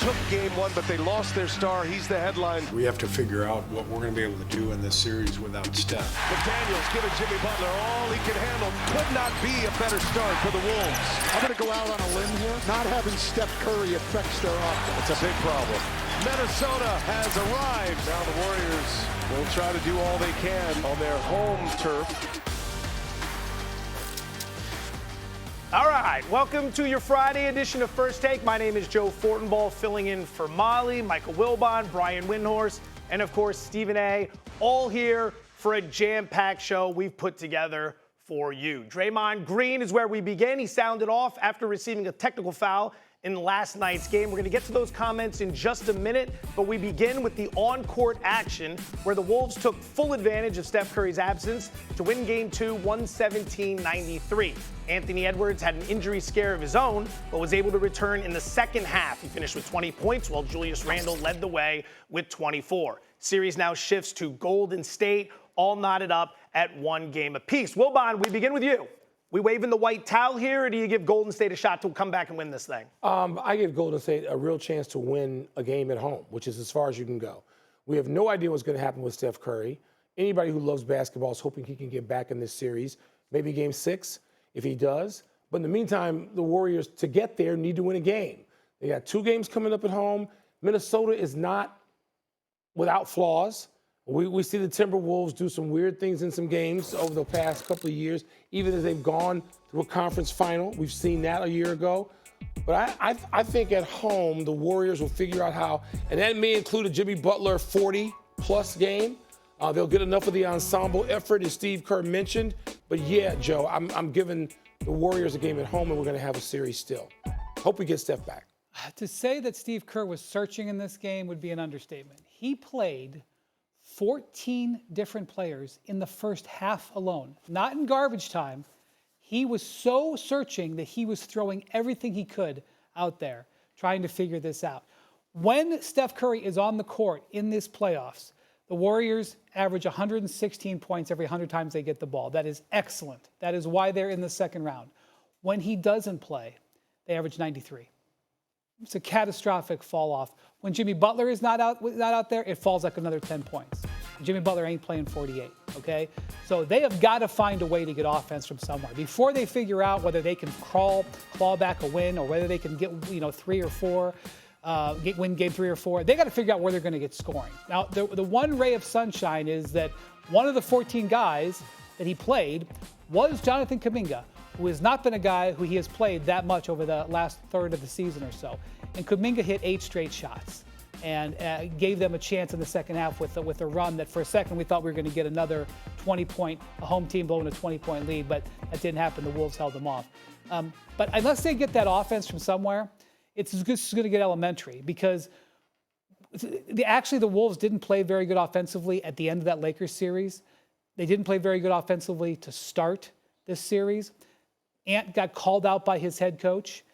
took game one, but they lost their star. He's the headline. We have to figure out what we're going to be able to do in this series without Steph. McDaniels giving Jimmy Butler all he can handle. Could not be a better start for the Wolves. I'm going to go out on a limb here. Not having Steph Curry affects their offense. It's a big problem. Minnesota has arrived. Now the Warriors will try to do all they can on their home turf. All right, welcome to your Friday edition of First Take. My name is Joe Fortenbaugh, filling in for Molly, Michael Wilbon, Brian Windhorst, and of course, Stephen A., all here for a jam-packed show we've put together for you. Draymond Green is where we begin. He sounded off after receiving a technical foul in last night's game. We're going to get to those comments in just a minute, but we begin with the on-court action where the Wolves took full advantage of Steph Curry's absence to win Game 2, 117-93. Anthony Edwards had an injury scare of his own, but was able to return in the second half. He finished with 20 points, while Julius Randle led the way with 24. Series now shifts to Golden State, all knotted up at 1 game apiece. Wilbon, we begin with you. We waving the white towel here, or do you give Golden State a shot to come back and win this thing? I give Golden State a real chance to win a game at home, which is as far as you can go. We have no idea what's going to happen with Steph Curry. Anybody who loves basketball is hoping he can get back in this series, maybe Game 6 if he does. But in the meantime, the Warriors, to get there, need to win a game. They got 2 games coming up at home. Minnesota is not without flaws. We see the Timberwolves do some weird things in some games over the past couple of years, even as they've gone to a conference final. We've seen that a year ago. But I think at home, the Warriors will figure out how, and that may include a Jimmy Butler 40-plus game. They'll get enough of the ensemble effort, as Steve Kerr mentioned. But yeah, Joe, I'm giving the Warriors a game at home, and we're going to have a series still. Hope we get Steph back. To say that Steve Kerr was searching in this game would be an understatement. He played 14 different players in the first half alone, not in garbage time. He was so searching that he was throwing everything he could out there, trying to figure this out. When Steph Curry is on the court in this playoffs, the Warriors average 116 points every 100 times they get the ball. That is excellent. That is why they're in the second round. When he doesn't play, they average 93. It's a catastrophic fall off. When Jimmy Butler is not out there, it falls like another 10 points. Jimmy Butler ain't playing 48, okay? So they have got to find a way to get offense from somewhere. Before they figure out whether they can claw back a win or whether they can get 3 or 4, win game 3 or 4, they got to figure out where they're going to get scoring. Now, the one ray of sunshine is that one of the 14 guys that he played was Jonathan Kuminga, who has not been a guy who he has played that much over the last third of the season or so. And Kuminga hit 8 straight shots and gave them a chance in the second half with a run that for a second we thought we were going to get another 20-point, a home team blowing a 20-point lead, but that didn't happen. The Wolves held them off. But unless they get that offense from somewhere, it's going to get elementary because actually the Wolves didn't play very good offensively at the end of that Lakers series. They didn't play very good offensively to start this series. Ant got called out by his head coach.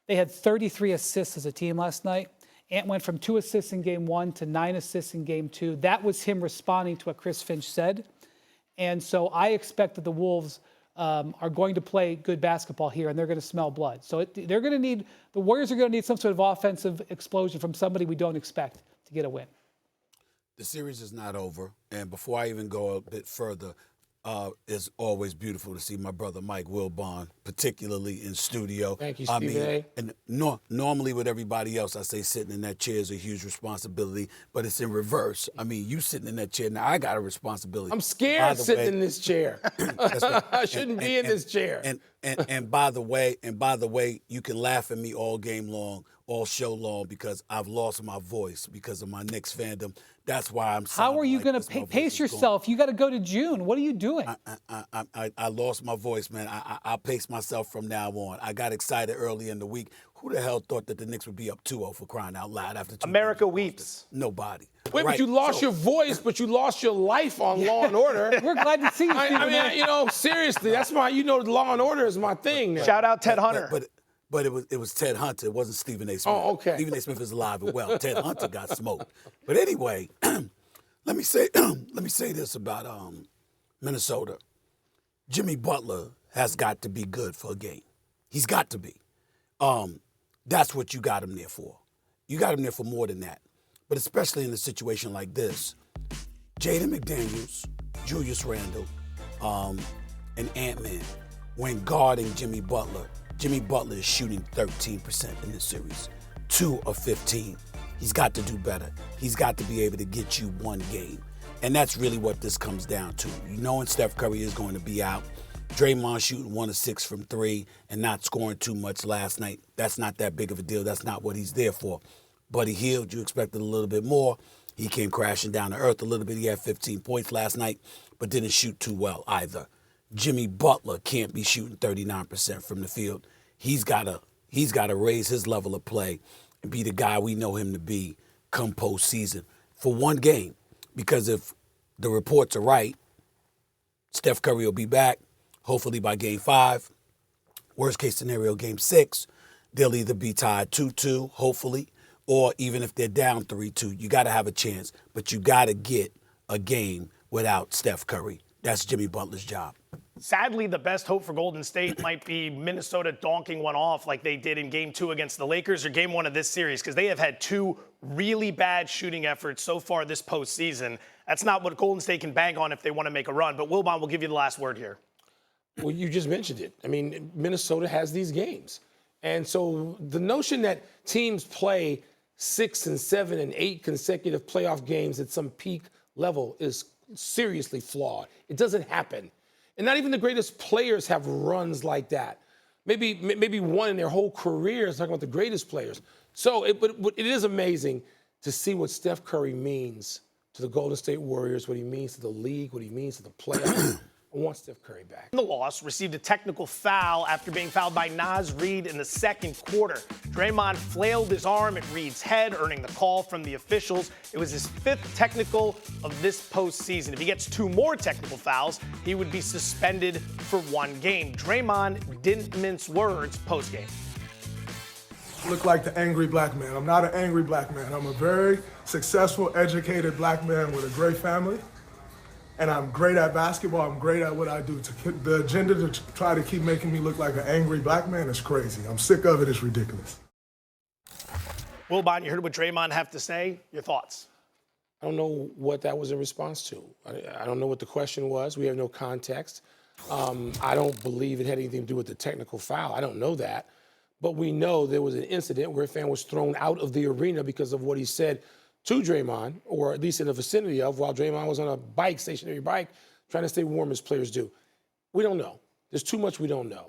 They had 33 assists as a team last night. Ant went from 2 assists in Game 1 to 9 assists in Game 2. That was him responding to what Chris Finch said. And so I expect that the Wolves are going to play good basketball here, and they're going to smell blood. So the Warriors are going to need some sort of offensive explosion from somebody we don't expect to get a win. The series is not over. And before I even go a bit further, it's always beautiful to see my brother Mike Wilbon, particularly in studio. Thank you, Stephen A. And normally with everybody else, I say sitting in that chair is a huge responsibility, but it's in reverse. I mean, you sitting in that chair, now I got a responsibility. I'm scared sitting in this chair. I shouldn't be in this chair. And by the way, you can laugh at me all game long, all show long, because I've lost my voice because of my Knicks fandom. That's why I'm. How are you going to pace yourself? You got to go to June. What are you doing? I lost my voice, man. I'll pace myself from now on. I got excited early in the week. Who the hell thought that the Knicks would be up 2-0 for crying out loud after 2 America weeps. Nobody. Wait, right. But you lost your voice, but you lost your life on Law and Order. We're glad to see you, Stephen. I mean, seriously, that's why Law and Order is my thing now. Shout out Ted Hunter. But it was Ted Hunter. It wasn't Stephen A. Smith. Oh, okay. Stephen A. Smith is alive and well. Ted Hunter got smoked. But anyway, let me say this about Minnesota. Jimmy Butler has got to be good for a game. He's got to be. That's what you got him there for. You got him there for more than that. But especially in a situation like this, Jaden McDaniels, Julius Randle, and Ant-Man, when guarding Jimmy Butler, Jimmy Butler is shooting 13% in this series, 2 of 15. He's got to do better. He's got to be able to get you one game. And that's really what this comes down to. You know when Steph Curry is going to be out. Draymond shooting 1 of 6 from 3 and not scoring too much last night. That's not that big of a deal. That's not what he's there for. Buddy Hield, you expected a little bit more. He came crashing down to earth a little bit. He had 15 points last night, but didn't shoot too well either. Jimmy Butler can't be shooting 39% from the field. He's got to raise his level of play and be the guy we know him to be come postseason for one game. Because if the reports are right, Steph Curry will be back, hopefully by Game 5. Worst case scenario, Game 6. They'll either be tied 2-2, hopefully, or even if they're down 3-2, you got to have a chance. But you got to get a game without Steph Curry. That's Jimmy Butler's job. Sadly, the best hope for Golden State might be Minnesota donking one off like they did in Game 2 against the Lakers or Game 1 of this series, because they have had 2 really bad shooting efforts so far this postseason. That's not what Golden State can bank on if they want to make a run. But Wilbon will give you the last word here. Well, you just mentioned it. I mean, Minnesota has these games. And so the notion that teams play 6 and 7 and 8 consecutive playoff games at some peak level is seriously flawed. It doesn't happen. And not even the greatest players have runs like that. Maybe one in their whole careers, talking about the greatest players. So but it is amazing to see what Steph Curry means to the Golden State Warriors, what he means to the league, what he means to the playoffs. I want Steph Curry back. The loss received a technical foul after being fouled by Naz Reid in the second quarter. Draymond flailed his arm at Reid's head, earning the call from the officials. It was his 5th technical of this postseason. If he gets 2 more technical fouls, he would be suspended for 1 game. Draymond didn't mince words postgame. Look like the angry black man. I'm not an angry black man. I'm a very successful, educated black man with a great family. And I'm great at basketball. I'm great at what I do. The agenda to try to keep making me look like an angry black man is crazy. I'm sick of it. It's ridiculous. Wilbon, you heard what Draymond have to say. Your thoughts? I don't know what that was in response to. I don't know what the question was. We have no context. I don't believe it had anything to do with the technical foul. I don't know that. But we know there was an incident where a fan was thrown out of the arena because of what he said to Draymond, or at least in the vicinity of, while Draymond was on a bike, stationary bike, trying to stay warm as players do. We don't know. There's too much we don't know.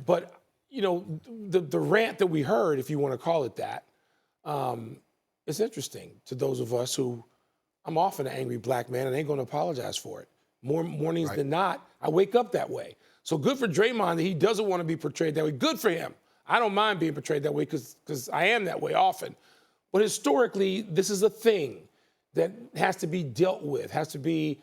But, you know, the rant that we heard, if you want to call it that, it's interesting to those of us who, I'm often an angry black man and ain't going to apologize for it. More mornings than not, I wake up that way. So good for Draymond that he doesn't want to be portrayed that way. Good for him. I don't mind being portrayed that way because I am that way often. But historically, this is a thing that has to be dealt with, has to be,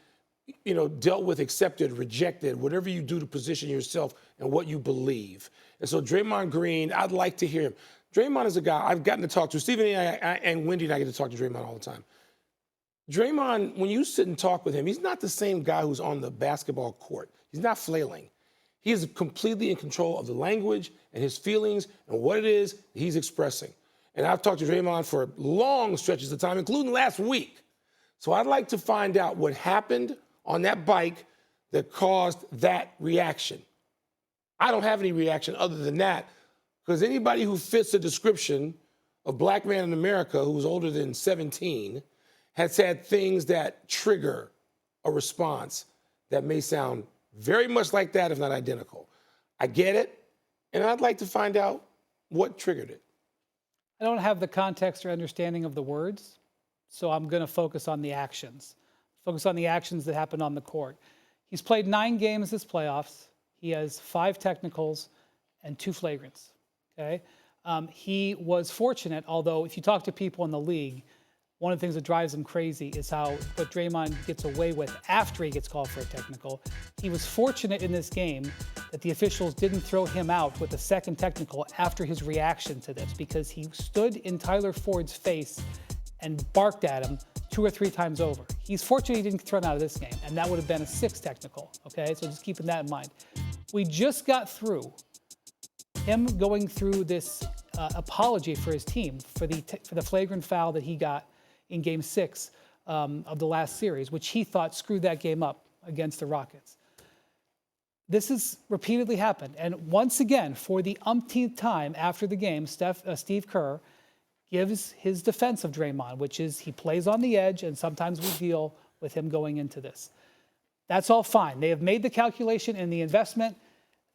you know, dealt with, accepted, rejected, whatever you do to position yourself and what you believe. And so Draymond Green, I'd like to hear him. Draymond is a guy I've gotten to talk to. Stephen and Wendy and I get to talk to Draymond all the time. Draymond, when you sit and talk with him, he's not the same guy who's on the basketball court. He's not flailing. He is completely in control of the language and his feelings and what it is he's expressing. And I've talked to Draymond for long stretches of time, including last week. So I'd like to find out what happened on that bike that caused that reaction. I don't have any reaction other than that, because anybody who fits the description of black man in America who's older than 17 has had things that trigger a response that may sound very much like that, if not identical. I get it, and I'd like to find out what triggered it. I don't have the context or understanding of the words, so I'm going to focus on the actions. Focus on the actions that happened on the court. He's played 9 games this playoffs. He has 5 technicals and 2 flagrants. Okay, he was fortunate, although if you talk to people in the league, one of the things that drives them crazy is how what Draymond gets away with after he gets called for a technical. He was fortunate in this game that the officials didn't throw him out with a second technical after his reaction to this, because he stood in Tyler Ford's face and barked at him 2 or 3 times over. He's fortunate he didn't get thrown out of this game, and that would have been a 6th technical, okay? So just keeping that in mind. We just got through him going through this apology for his team for the flagrant foul that he got in Game 6 of the last series, which he thought screwed that game up against the Rockets. This has repeatedly happened. And once again, for the umpteenth time after the game, Steve Kerr gives his defense of Draymond, which is he plays on the edge, and sometimes we deal with him going into this. That's all fine. They have made the calculation and the investment.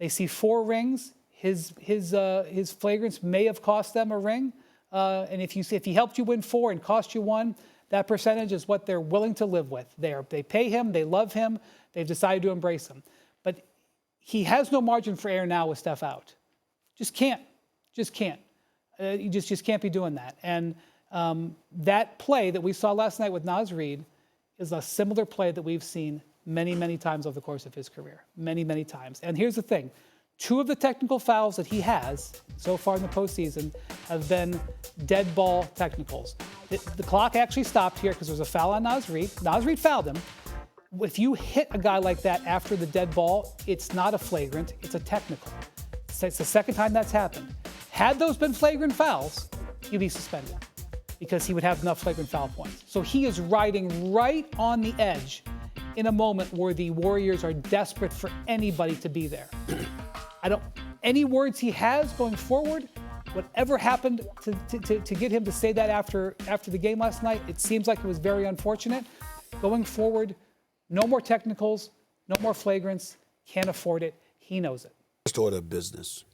They see 4 rings. His flagrants may have cost them a ring. And if he helped you win 4 and cost you 1, that percentage is what they're willing to live with. They pay him. They love him. They've decided to embrace him. But he has no margin for error now with Steph out. Just can't. You just can't be doing that. And that play that we saw last night with Naz Reid is a similar play that we've seen many, many times over the course of his career. Many, many times. And here's the thing. 2 of the technical fouls that he has so far in the postseason have been dead ball technicals. The clock actually stopped here because there was a foul on Naz Reid. Naz Reid fouled him. If you hit a guy like that after the dead ball, it's not a flagrant, it's a technical. It's the second time that's happened. Had those been flagrant fouls, he'd be suspended because he would have enough flagrant foul points. So he is riding right on the edge in a moment where the Warriors are desperate for anybody to be there. Any words he has going forward, whatever happened to get him to say that after the game last night, it seems like it was very unfortunate. Going forward, no more technicals, no more flagrants, can't afford it. He knows it. First order of business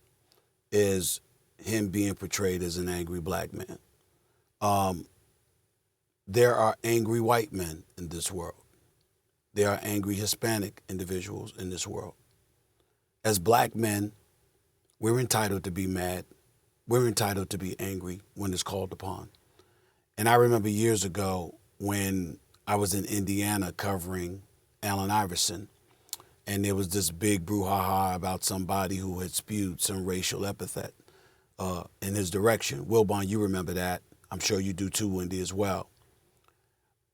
is him being portrayed as an angry black man. There are angry white men in this world. There are angry Hispanic individuals in this world. As black men, we're entitled to be mad. We're entitled to be angry when it's called upon. And I remember years ago when I was in Indiana covering Allen Iverson, and there was this big brouhaha about somebody who had spewed some racial epithet in his direction. Wilbon, you remember that. I'm sure you do too, Wendy, as well.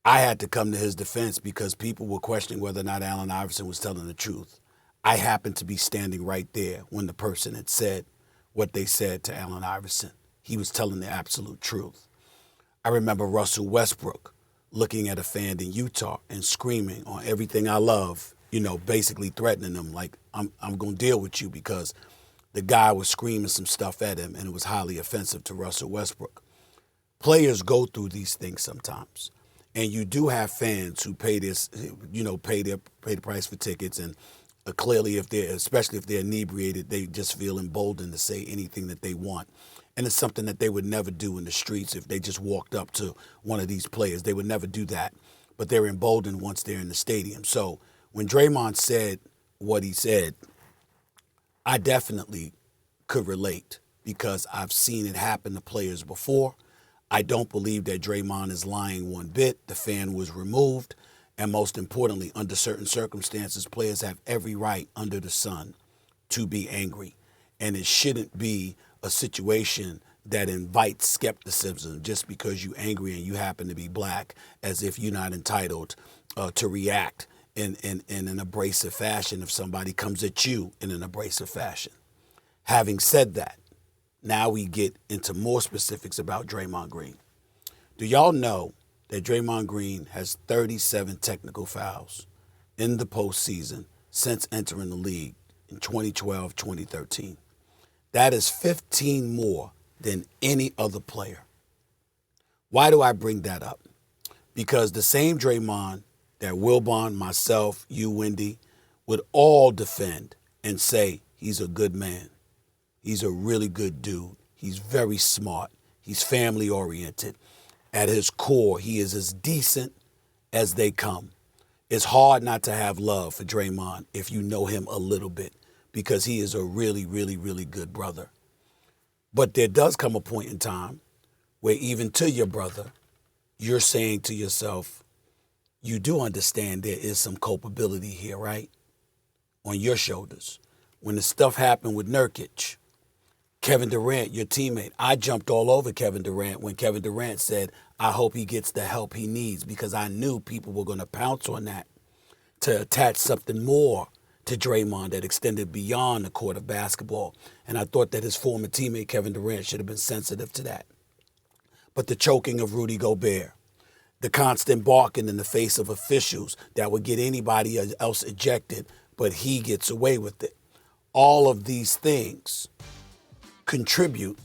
I had to come to his defense because people were questioning whether or not Allen Iverson was telling the truth. I happened to be standing right there when the person had said what they said to Allen Iverson. He was telling the absolute truth. I remember Russell Westbrook looking at a fan in Utah and screaming on everything I love, basically threatening him like, I'm going to deal with you because the guy was screaming some stuff at him and it was highly offensive to Russell Westbrook. Players go through these things sometimes. And you do have fans who pay this, pay the price for tickets, and clearly, especially if they're inebriated, they just feel emboldened to say anything that they want. And it's something that they would never do in the streets if they just walked up to one of these players. They would never do that. But they're emboldened once they're in the stadium. So when Draymond said what he said, I definitely could relate because I've seen it happen to players before. I don't believe that Draymond is lying one bit. The fan was removed. And most importantly, under certain circumstances, players have every right under the sun to be angry. And it shouldn't be a situation that invites skepticism just because you're angry and you happen to be black, as if you're not entitled to react in an abrasive fashion if somebody comes at you in an abrasive fashion. Having said that, now we get into more specifics about Draymond Green. Do y'all know that Draymond Green has 37 technical fouls in the postseason since entering the league in 2012-2013? That is 15 more than any other player. Why do I bring that up? Because the same Draymond that Wilbon, myself, you, Wendy, would all defend and say he's a good man. He's a really good dude. He's very smart. He's family-oriented. At his core, he is as decent as they come. It's hard not to have love for Draymond if you know him a little bit because he is a really, really, really good brother. But there does come a point in time where even to your brother, you're saying to yourself, you do understand there is some culpability here, right? On your shoulders. When the stuff happened with Nurkic, Kevin Durant, your teammate, I jumped all over Kevin Durant when Kevin Durant said, I hope he gets the help he needs because I knew people were going to pounce on that to attach something more to Draymond that extended beyond the court of basketball. And I thought that his former teammate, Kevin Durant, should have been sensitive to that. But the choking of Rudy Gobert, the constant barking in the face of officials that would get anybody else ejected, but he gets away with it. All of these things contribute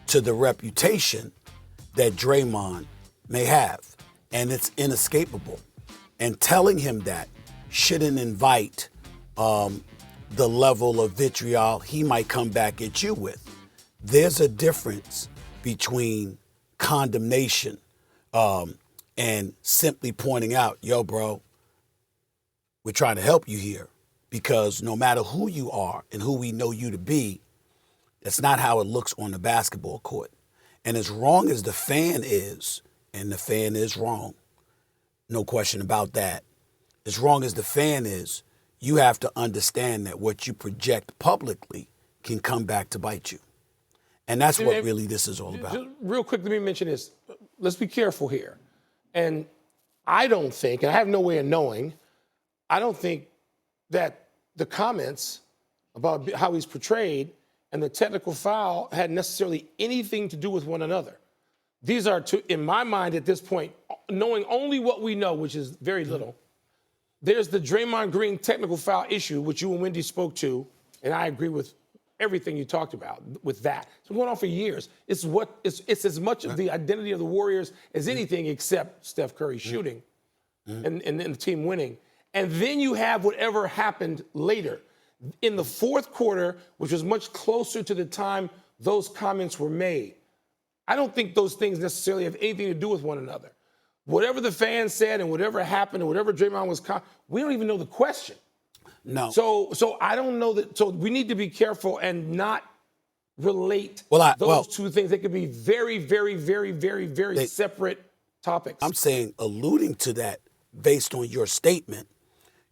to the reputation that Draymond may have, and it's inescapable. And telling him that shouldn't invite the level of vitriol he might come back at you with. There's a difference between condemnation and simply pointing out, yo, bro, we're trying to help you here, because no matter who you are and who we know you to be, that's not how it looks on the basketball court. And as wrong as the fan is, and the fan is wrong, no question about that, as wrong as the fan is, you have to understand that what you project publicly can come back to bite you. And that's what really this is all about. Just real quick, let me mention this. Let's be careful here. And I don't think, and I have no way of knowing, I don't think that the comments about how he's portrayed and the technical foul had necessarily anything to do with one another. These are, in my mind at this point, knowing only what we know, which is very little, there's the Draymond Green technical foul issue, which you and Wendy spoke to, and I agree with everything you talked about with that. It's been going on for years. It's as much of the identity of the Warriors as anything except Steph Curry shooting and the team winning. And then you have whatever happened later. In the fourth quarter, which was much closer to the time those comments were made, I don't think those things necessarily have anything to do with one another. Whatever the fans said and whatever happened and whatever Draymond was, we don't even know the question. No. So I don't know that. So we need to be careful and not relate those two things. They could be very, very, very, very, very separate topics. I'm saying, alluding to that, based on your statement,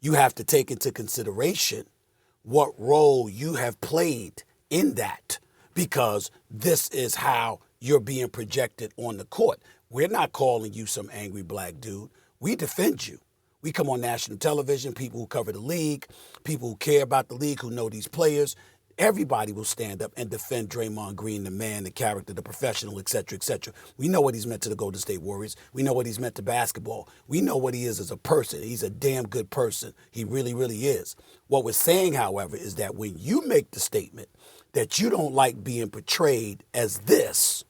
you have to take into consideration what role you have played in that, because this is how you're being projected on the court. We're not calling you some angry black dude. We defend you. We come on national television, people who cover the league, people who care about the league, who know these players. Everybody will stand up and defend Draymond Green, the man, the character, the professional, et cetera, et cetera. We know what he's meant to the Golden State Warriors. We know what he's meant to basketball. We know what he is as a person. He's a damn good person. He really, really is. What we're saying, however, is that when you make the statement that you don't like being portrayed as this,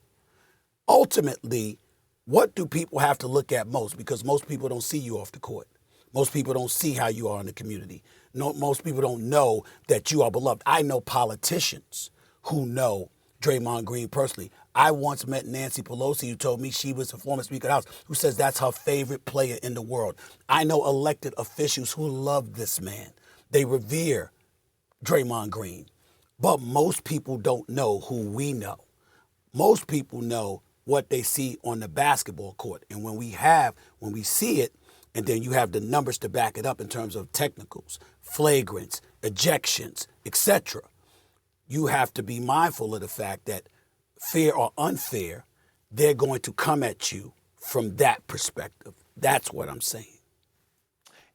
ultimately, what do people have to look at most? Because most people don't see you off the court. Most people don't see how you are in the community. No, most people don't know that you are beloved. I know politicians who know Draymond Green personally. I once met Nancy Pelosi, who told me she was a former Speaker of the House, who says that's her favorite player in the world. I know elected officials who love this man. They revere Draymond Green. But most people don't know who we know. Most people know what they see on the basketball court. And when we see it, and then you have the numbers to back it up in terms of technicals, flagrants, ejections, etc., you have to be mindful of the fact that, fair or unfair, they're going to come at you from that perspective. That's what I'm saying.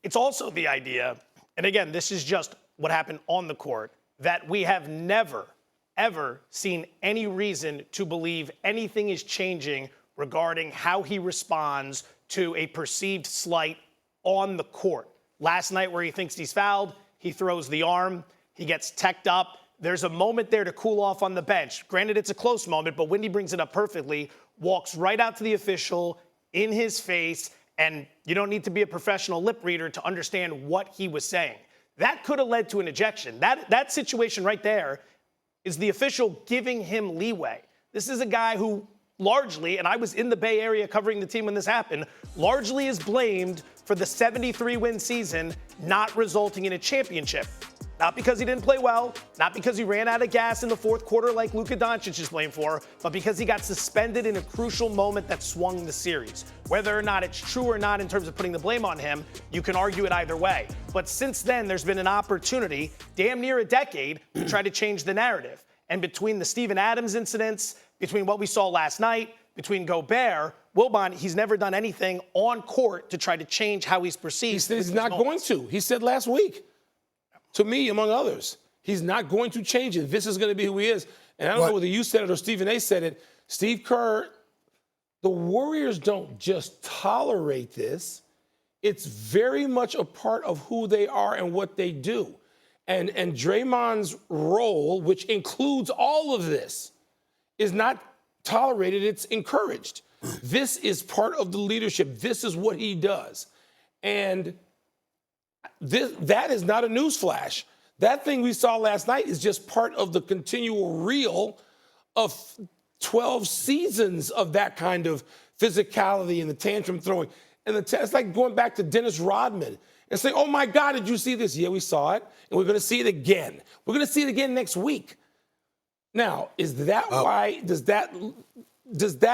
It's also the idea, and again, this is just what happened on the court, that we have never, ever seen any reason to believe anything is changing regarding how he responds to a perceived slight on the court. Last night where he thinks he's fouled, he throws the arm, he gets teched up. There's a moment there to cool off on the bench. Granted, it's a close moment, but Wendy brings it up perfectly, walks right out to the official in his face, and you don't need to be a professional lip reader to understand what he was saying. That could have led to an ejection. That situation right there is the official giving him leeway. This is a guy who largely, and I was in the Bay Area covering the team when this happened, largely is blamed for the 73-win season not resulting in a championship. Not because he didn't play well, not because he ran out of gas in the fourth quarter like Luka Doncic is blamed for, but because he got suspended in a crucial moment that swung the series. Whether or not it's true or not in terms of putting the blame on him, you can argue it either way. But since then, there's been an opportunity, damn near a decade, to try to change the narrative. And between the Steven Adams incidents, between what we saw last night, between Gobert, Wilbon, he's never done anything on court to try to change how he's perceived. He said he's not going to. He said last week. to me, among others. He's not going to change it. This is going to be who he is. And I don't know whether you said it or Stephen A. said it. Steve Kerr, the Warriors don't just tolerate this. It's very much a part of who they are and what they do. And Draymond's role, which includes all of this, is not tolerated, it's encouraged. This is part of the leadership. This is what he does. And that is not a newsflash. That thing we saw last night is just part of the continual reel of 12 seasons of that kind of physicality and the tantrum throwing. And it's like going back to Dennis Rodman and saying, oh, my God, did you see this? Yeah, we saw it, and we're going to see it again. We're going to see it again next week. Now, is that why? Does that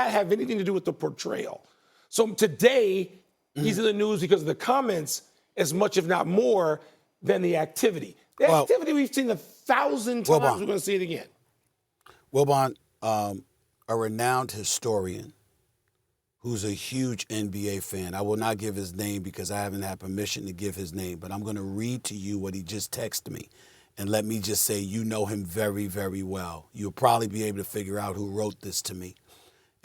have anything to do with the portrayal? So today, he's in the news because of the comments as much, if not more, than the activity. The activity we've seen 1,000 times. We're going to see it again. Wilbon, a renowned historian who's a huge NBA fan. I will not give his name because I haven't had permission to give his name, but I'm going to read to you what he just texted me. And let me just say, you know him very, very well. You'll probably be able to figure out who wrote this to me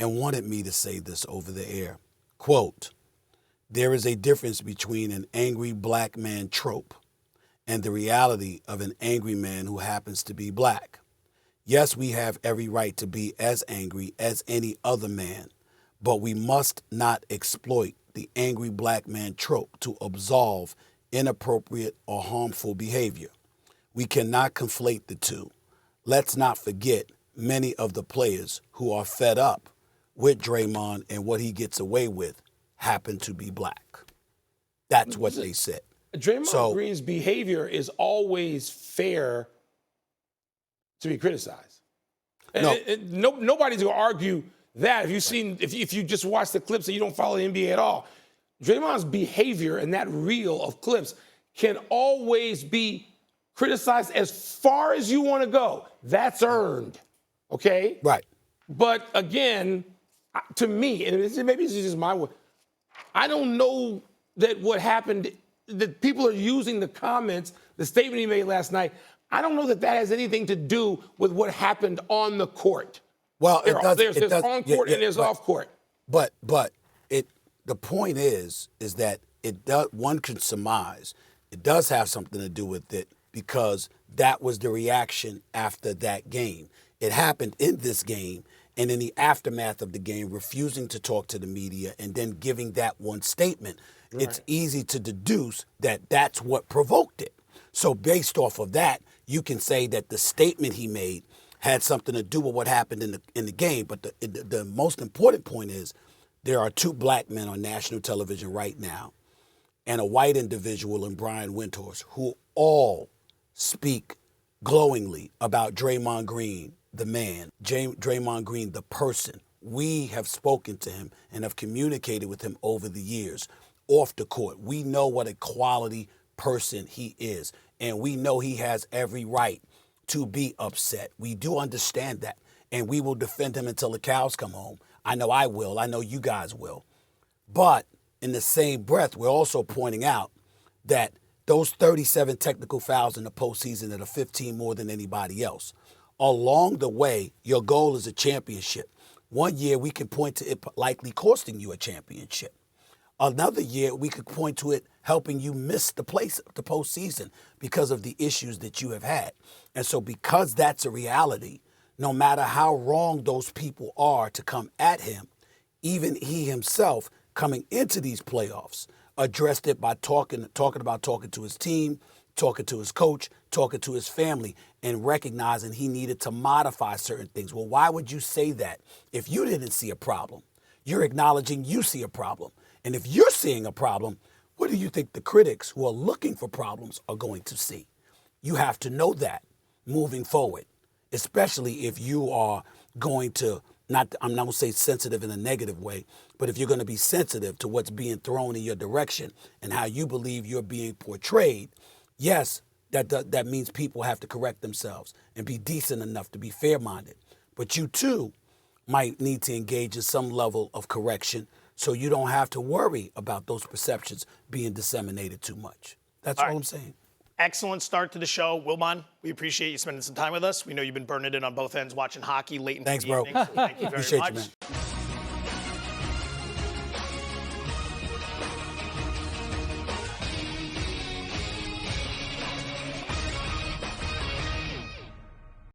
and wanted me to say this over the air. Quote, there is a difference between an angry black man trope and the reality of an angry man who happens to be black. Yes, we have every right to be as angry as any other man, but we must not exploit the angry black man trope to absolve inappropriate or harmful behavior. We cannot conflate the two. Let's not forget many of the players who are fed up with Draymond and what he gets away with happen to be black. That's what they said. Draymond Green's behavior is always fair to be criticized. And nobody's going to argue that. If you just watch the clips and you don't follow the NBA at all, Draymond's behavior in that reel of clips can always be criticized as far as you want to go. That's earned, okay? Right. But again, to me, and maybe this is just my word, I don't know that what happened, that people are using the comments, the statement he made last night, I don't know that that has anything to do with what happened on the court. Well, There's on court and there's off court. But the point is that one can surmise it does have something to do with it because that was the reaction after that game. It happened in this game and in the aftermath of the game, refusing to talk to the media and then giving that one statement. Right. It's easy to deduce that that's what provoked it. So based off of that, you can say that the statement he made had something to do with what happened in the game. But the most important point is there are two black men on national television right now and a white individual in Brian Windhorst who all speak glowingly about Draymond Green, the man, Draymond Green, the person. We have spoken to him and have communicated with him over the years off the court. We know what a quality person he is, and we know he has every right to be upset. We do understand that, and we will defend him until the cows come home. I know I will. I know you guys will. But in the same breath, we're also pointing out that those 37 technical fouls in the postseason that are 15 more than anybody else, along the way, your goal is a championship. One year, we can point to it likely costing you a championship. Another year, we could point to it helping you miss the postseason because of the issues that you have had. And so because that's a reality, no matter how wrong those people are to come at him, even he himself coming into these playoffs addressed it by talking to his team, talking to his coach, talking to his family, and recognizing he needed to modify certain things. Well, why would you say that if you didn't see a problem? You're acknowledging you see a problem. And if you're seeing a problem, what do you think the critics who are looking for problems are going to see? You have to know that moving forward, especially if you are going to, I'm not going to say sensitive in a negative way, but if you're going to be sensitive to what's being thrown in your direction and how you believe you're being portrayed, yes, that means people have to correct themselves and be decent enough to be fair-minded. But you, too, might need to engage in some level of correction so you don't have to worry about those perceptions being disseminated too much. That's all I'm saying. excellent start to the show. Wilbon, we appreciate you spending some time with us. We know you've been burning it on both ends watching hockey late in the evening. Thanks, bro. So thank you very Appreciate much. you, man.